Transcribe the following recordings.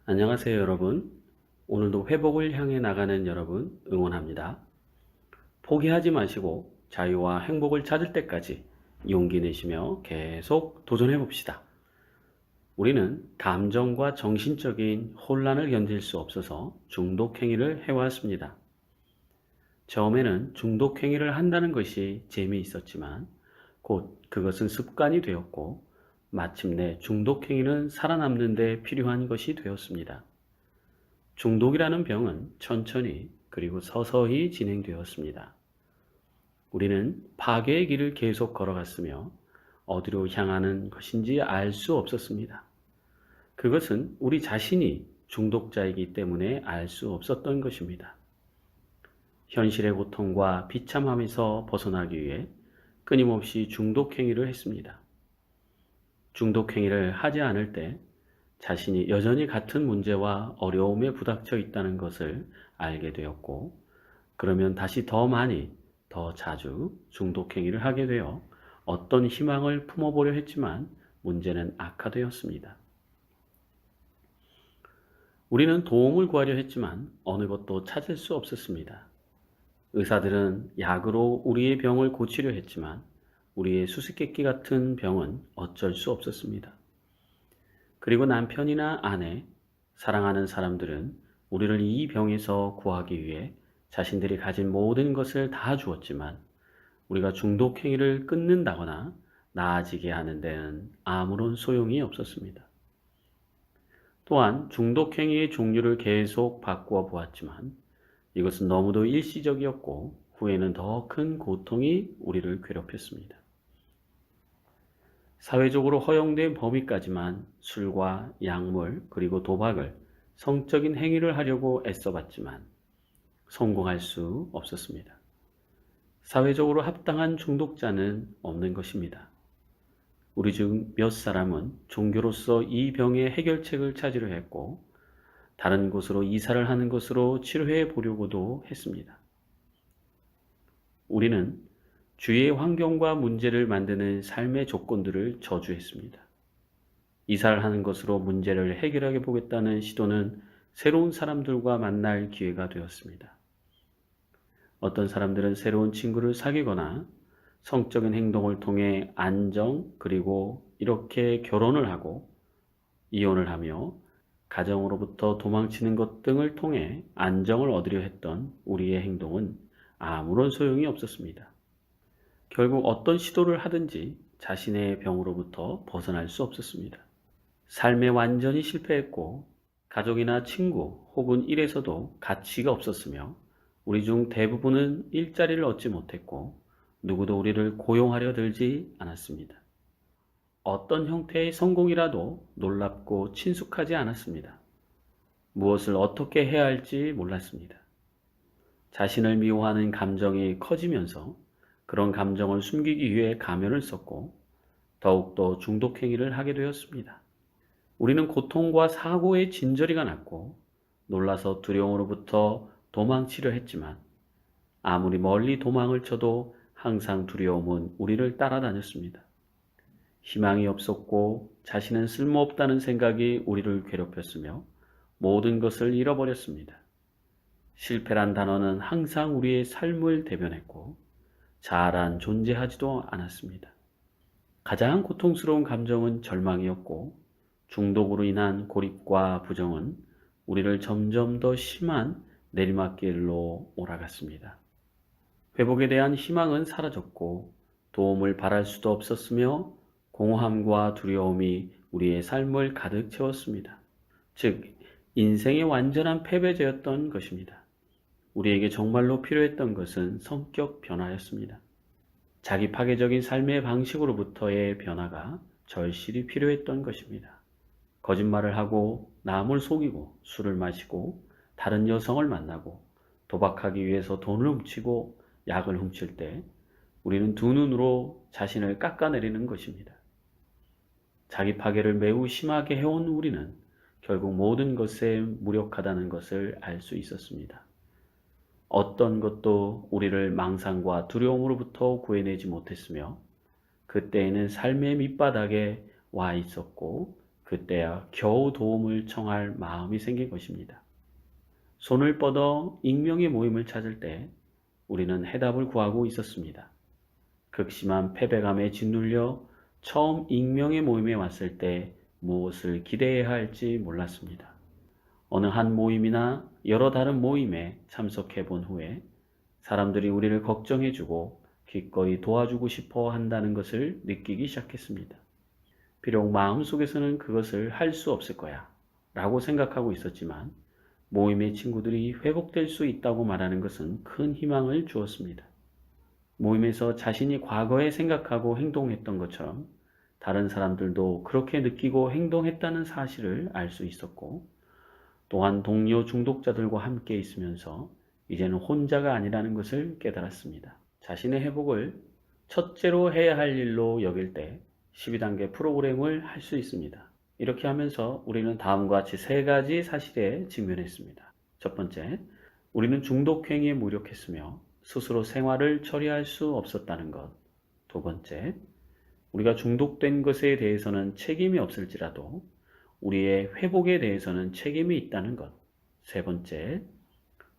안녕하세요, 여러분. 오늘도 회복을 향해 나가는 여러분 응원합니다. 포기하지 마시고 자유와 행복을 찾을 때까지 용기 내시며 계속 도전해 봅시다. 우리는 감정과 정신적인 혼란을 견딜 수 없어서 중독 행위를 해왔습니다. 처음에는 중독 행위를 한다는 것이 재미있었지만 곧 그것은 습관이 되었고 마침내 중독 행위는 살아남는 데 필요한 것이 되었습니다. 중독이라는 병은 천천히 그리고 서서히 진행되었습니다. 우리는 파괴의 길을 계속 걸어갔으며 어디로 향하는 것인지 알 수 없었습니다. 그것은 우리 자신이 중독자이기 때문에 알 수 없었던 것입니다. 현실의 고통과 비참함에서 벗어나기 위해 끊임없이 중독 행위를 했습니다. 중독 행위를 하지 않을 때 자신이 여전히 같은 문제와 어려움에 부닥쳐 있다는 것을 알게 되었고, 그러면 다시 더 많이, 더 자주 중독행위를 하게 되어 어떤 희망을 품어보려 했지만 문제는 악화되었습니다. 우리는 도움을 구하려 했지만 어느 것도 찾을 수 없었습니다. 의사들은 약으로 우리의 병을 고치려 했지만 우리의 수수께끼 같은 병은 어쩔 수 없었습니다. 그리고 남편이나 아내, 사랑하는 사람들은 우리를 이 병에서 구하기 위해 자신들이 가진 모든 것을 다 주었지만 우리가 중독 행위를 끊는다거나 나아지게 하는 데는 아무런 소용이 없었습니다. 또한 중독 행위의 종류를 계속 바꾸어 보았지만 이것은 너무도 일시적이었고 후에는 더 큰 고통이 우리를 괴롭혔습니다. 사회적으로 허용된 범위까지만 술과 약물 그리고 도박을 성적인 행위를 하려고 애써봤지만 성공할 수 없었습니다. 사회적으로 합당한 중독자는 없는 것입니다. 우리 중 몇 사람은 종교로서 이 병의 해결책을 찾으려 했고 다른 곳으로 이사를 하는 것으로 치료해 보려고도 했습니다. 우리는 주위의 환경과 문제를 만드는 삶의 조건들을 저주했습니다. 이사를 하는 것으로 문제를 해결하게 보겠다는 시도는 새로운 사람들과 만날 기회가 되었습니다. 어떤 사람들은 새로운 친구를 사귀거나 성적인 행동을 통해 안정 그리고 이렇게 결혼을 하고 이혼을 하며 가정으로부터 도망치는 것 등을 통해 안정을 얻으려 했던 우리의 행동은 아무런 소용이 없었습니다. 결국 어떤 시도를 하든지 자신의 병으로부터 벗어날 수 없었습니다. 삶에 완전히 실패했고 가족이나 친구 혹은 일에서도 가치가 없었으며 우리 중 대부분은 일자리를 얻지 못했고 누구도 우리를 고용하려 들지 않았습니다. 어떤 형태의 성공이라도 놀랍고 친숙하지 않았습니다. 무엇을 어떻게 해야 할지 몰랐습니다. 자신을 미워하는 감정이 커지면서 그런 감정을 숨기기 위해 가면을 썼고 더욱더 중독행위를 하게 되었습니다. 우리는 고통과 사고의 진저리가 났고 놀라서 두려움으로부터 도망치려 했지만 아무리 멀리 도망을 쳐도 항상 두려움은 우리를 따라다녔습니다. 희망이 없었고 자신은 쓸모없다는 생각이 우리를 괴롭혔으며 모든 것을 잃어버렸습니다. 실패란 단어는 항상 우리의 삶을 대변했고 자아란 존재하지도 않았습니다. 가장 고통스러운 감정은 절망이었고 중독으로 인한 고립과 부정은 우리를 점점 더 심한 내리막길로 몰아갔습니다. 회복에 대한 희망은 사라졌고 도움을 바랄 수도 없었으며 공허함과 두려움이 우리의 삶을 가득 채웠습니다. 즉, 인생의 완전한 패배제였던 것입니다. 우리에게 정말로 필요했던 것은 성격 변화였습니다. 자기 파괴적인 삶의 방식으로부터의 변화가 절실히 필요했던 것입니다. 거짓말을 하고 남을 속이고 술을 마시고 다른 여성을 만나고 도박하기 위해서 돈을 훔치고 약을 훔칠 때 우리는 두 눈으로 자신을 깎아내리는 것입니다. 자기 파괴를 매우 심하게 해온 우리는 결국 모든 것에 무력하다는 것을 알 수 있었습니다. 어떤 것도 우리를 망상과 두려움으로부터 구해내지 못했으며 그때에는 삶의 밑바닥에 와 있었고 그때야 겨우 도움을 청할 마음이 생긴 것입니다. 손을 뻗어 익명의 모임을 찾을 때 우리는 해답을 구하고 있었습니다. 극심한 패배감에 짓눌려 처음 익명의 모임에 왔을 때 무엇을 기대해야 할지 몰랐습니다. 어느 한 모임이나 여러 다른 모임에 참석해 본 후에 사람들이 우리를 걱정해주고 기꺼이 도와주고 싶어 한다는 것을 느끼기 시작했습니다. 비록 마음속에서는 그것을 할 수 없을 거야 라고 생각하고 있었지만 모임의 친구들이 회복될 수 있다고 말하는 것은 큰 희망을 주었습니다. 모임에서 자신이 과거에 생각하고 행동했던 것처럼 다른 사람들도 그렇게 느끼고 행동했다는 사실을 알 수 있었고, 또한 동료 중독자들과 함께 있으면서 이제는 혼자가 아니라는 것을 깨달았습니다. 자신의 회복을 첫째로 해야 할 일로 여길 때 12단계 프로그램을 할 수 있습니다. 이렇게 하면서 우리는 다음과 같이 세 가지 사실에 직면했습니다. 첫 번째, 우리는 중독행위에 무력했으며 스스로 생활을 처리할 수 없었다는 것. 두 번째, 우리가 중독된 것에 대해서는 책임이 없을지라도 우리의 회복에 대해서는 책임이 있다는 것. 세 번째,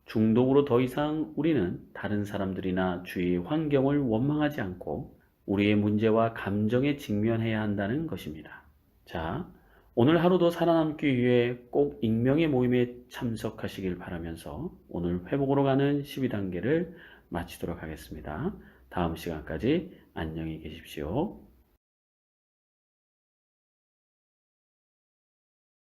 중독으로 더 이상 우리는 다른 사람들이나 주위 환경을 원망하지 않고 우리의 문제와 감정에 직면해야 한다는 것입니다. 자, 오늘 하루도 살아남기 위해 꼭 익명의 모임에 참석하시길 바라면서 오늘 회복으로 가는 12단계를 마치도록 하겠습니다. 다음 시간까지 안녕히 계십시오.